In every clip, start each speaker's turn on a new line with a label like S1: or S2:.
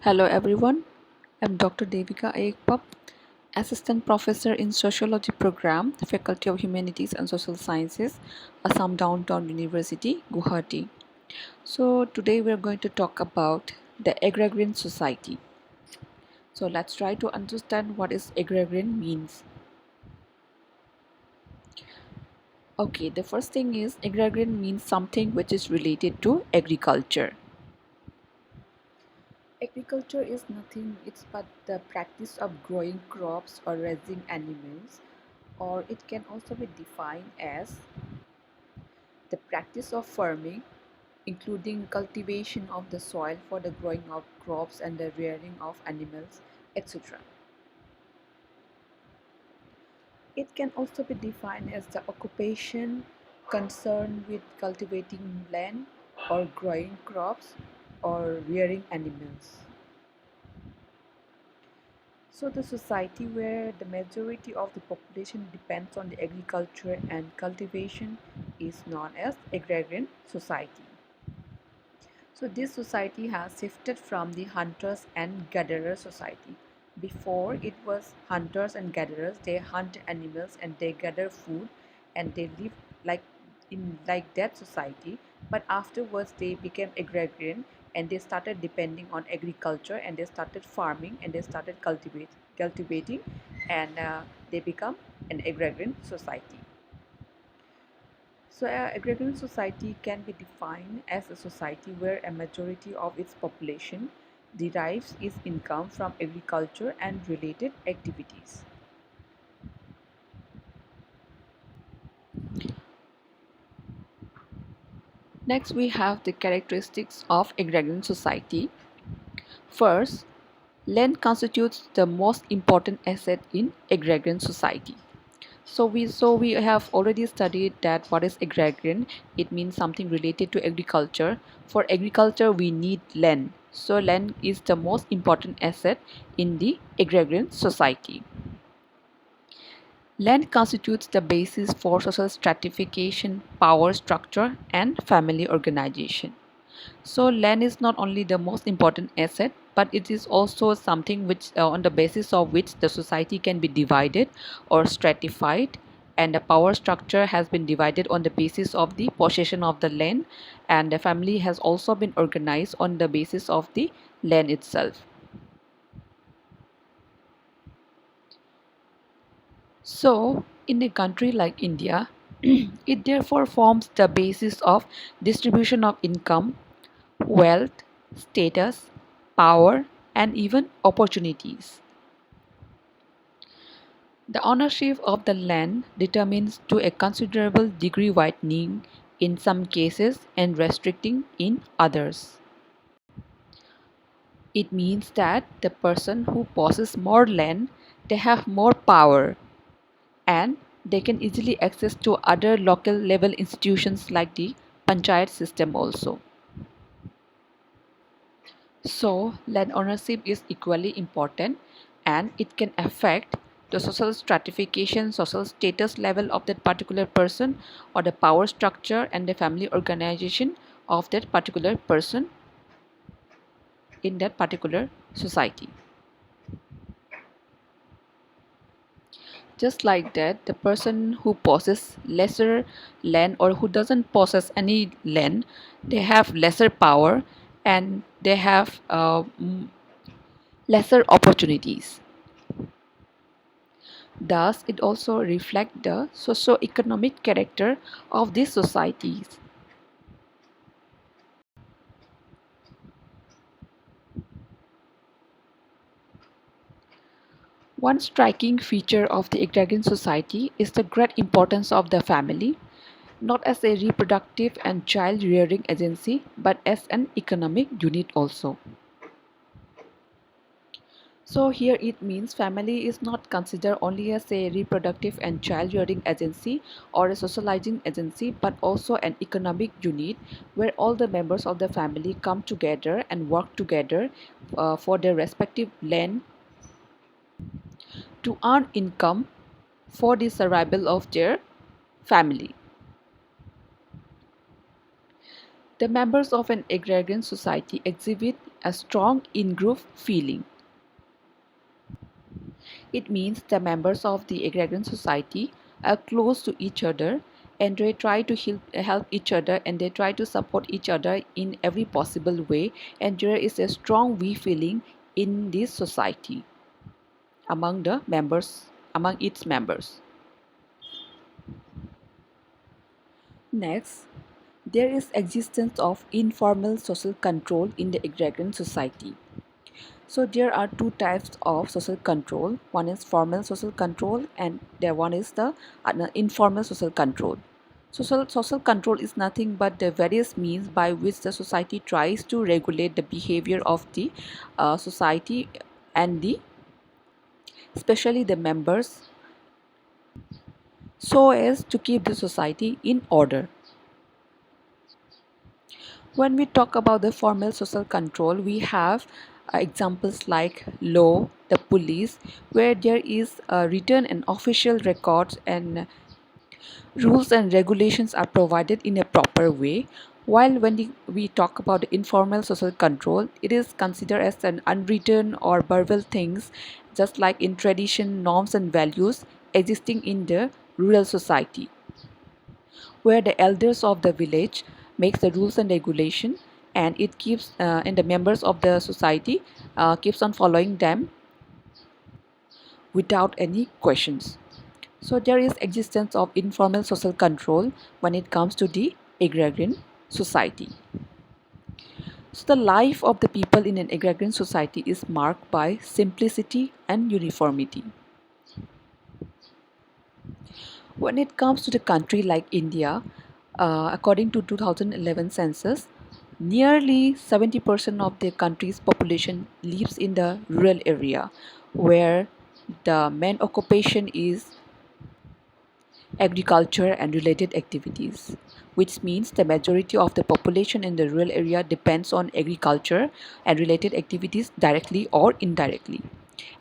S1: Hello everyone, I'm Dr. Devika Ayekpam, Assistant Professor in Sociology Program, Faculty of Humanities and Social Sciences, Assam Downtown University, Guwahati. So today we're going to talk about the agrarian society. So let's try to understand what is agrarian means. Okay, the first thing is agrarian means something which is related to agriculture. Agriculture is nothing, it's but the practice of growing crops or raising animals, or it can also be defined as the practice of farming, including cultivation of the soil for the growing of crops and the rearing of animals, etc. It can also be defined as the occupation concerned with cultivating land or growing crops or rearing animals. So the society where the majority of the population depends on the agriculture and cultivation is known as agrarian society. So this society has shifted from the hunters and gatherers society. Before it was hunters and gatherers, they hunt animals and they gather food and they live like in like that society. But afterwards they became agrarian and they started depending on agriculture and they started farming and they started cultivating and they become an agrarian society. So, an agrarian society can be defined as a society where a majority of its population derives its income from agriculture and related activities. Next, we have the characteristics of agrarian society. First, land constitutes the most important asset in agrarian society. So we have already studied that what is agrarian. It means something related to agriculture. For agriculture we need land. So land is the most important asset in the agrarian society. Land constitutes the basis for social stratification, power structure, and family organization. So land is not only the most important asset, but it is also something which on the basis of which the society can be divided or stratified, and the power structure has been divided on the basis of the possession of the land, and the family has also been organized on the basis of the land itself. So in a country like India, it therefore forms the basis of distribution of income, wealth, status, power, and even opportunities. The ownership of the land determines to a considerable degree widening in some cases and restricting in others. It means that the person who possesses more land, they have more power and they can easily access to other local level institutions like the panchayat system also. So, land ownership is equally important and it can affect the social stratification, social status level of that particular person, or the power structure and the family organization of that particular person in that particular society. Just like that, the person who possesses lesser land or who doesn't possess any land, they have lesser power and they have lesser opportunities. Thus, it also reflects the socio-economic character of these societies. One striking feature of the agrarian society is the great importance of the family, not as a reproductive and child rearing agency, but as an economic unit also. So here it means family is not considered only as a reproductive and child rearing agency or a socializing agency, but also an economic unit where all the members of the family come together and work together for their respective land to earn income for the survival of their family. The members of an agrarian society exhibit a strong in-group feeling. It means the members of the agrarian society are close to each other and they try to help each other and they try to support each other in every possible way, and there is a strong we feeling in this society among the members, among its members. Next, there is existence of informal social control in the agrarian society. So there are two types of social control. One is formal social control and the one is the informal social control. Social control is nothing but the various means by which the society tries to regulate the behavior of the society and the especially the members so as to keep the society in order. When we talk about the formal social control, we have examples like law, the police, where there is written and official records and rules and regulations are provided in a proper way. While when we talk about the informal social control, it is considered as an unwritten or verbal things, just like in tradition, norms and values existing in the rural society, where the elders of the village makes the rules and regulation and it keeps and the members of the society keeps on following them without any questions. So there is existence of informal social control when it comes to the agrarian society. So the life of the people in an agrarian society is marked by simplicity and uniformity. When it comes to the country like India, according to 2011 census, nearly 70% of the country's population lives in the rural area, where the main occupation is agriculture and related activities, which means the majority of the population in the rural area depends on agriculture and related activities directly or indirectly.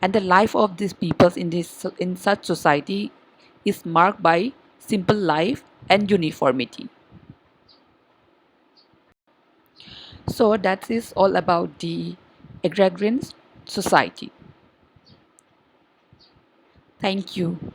S1: And the life of these peoples in such society is marked by simple life and uniformity. So that is all about the agrarian society. Thank you.